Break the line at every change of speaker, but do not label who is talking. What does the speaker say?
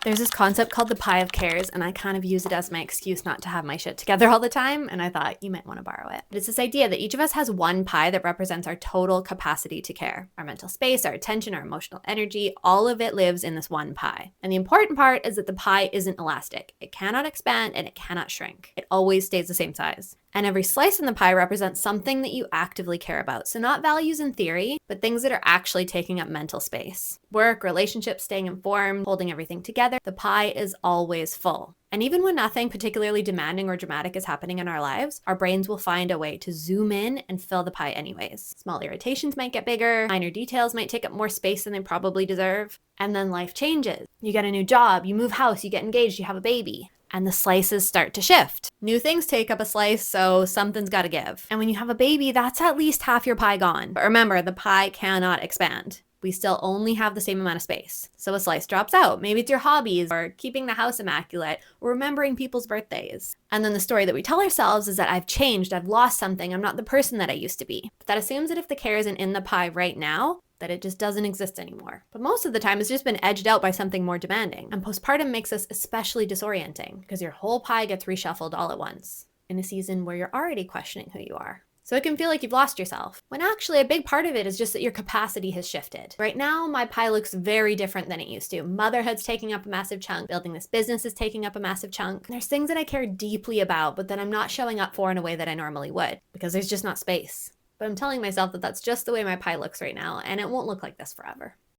There's this concept called the pie of cares, and I kind of use it as my excuse not to have my shit together all the time, and I thought you might want to borrow it. But it's this idea that each of us has one pie that represents our total capacity to care. Our mental space, our attention, our emotional energy, all of it lives in this one pie. And the important part is that the pie isn't elastic. It cannot expand and it cannot shrink. It always stays the same size. And every slice in the pie represents something that you actively care about. So not values in theory, but things that are actually taking up mental space. Work, relationships, staying informed, holding everything together. The pie is always full. And even when nothing particularly demanding or dramatic is happening in our lives, our brains will find a way to zoom in and fill the pie anyways. Small irritations might get bigger, minor details might take up more space than they probably deserve, and then life changes. You get a new job, you move house, you get engaged, you have a baby. And the slices start to shift. New things take up a slice, so something's gotta give. And when you have a baby, that's at least half your pie gone. But remember, the pie cannot expand. We still only have the same amount of space. So a slice drops out. Maybe it's your hobbies, or keeping the house immaculate, or remembering people's birthdays. And then the story that we tell ourselves is that I've changed, I've lost something, I'm not the person that I used to be. But that assumes that if the care isn't in the pie right now, that it just doesn't exist anymore. But most of the time, it's just been edged out by something more demanding. And postpartum makes this especially disorienting because your whole pie gets reshuffled all at once in a season where you're already questioning who you are. So it can feel like you've lost yourself, when actually a big part of it is just that your capacity has shifted. Right now, my pie looks very different than it used to. Motherhood's taking up a massive chunk. Building this business is taking up a massive chunk. There's things that I care deeply about, but that I'm not showing up for in a way that I normally would because there's just not space. But I'm telling myself that that's just the way my pie looks right now, and it won't look like this forever.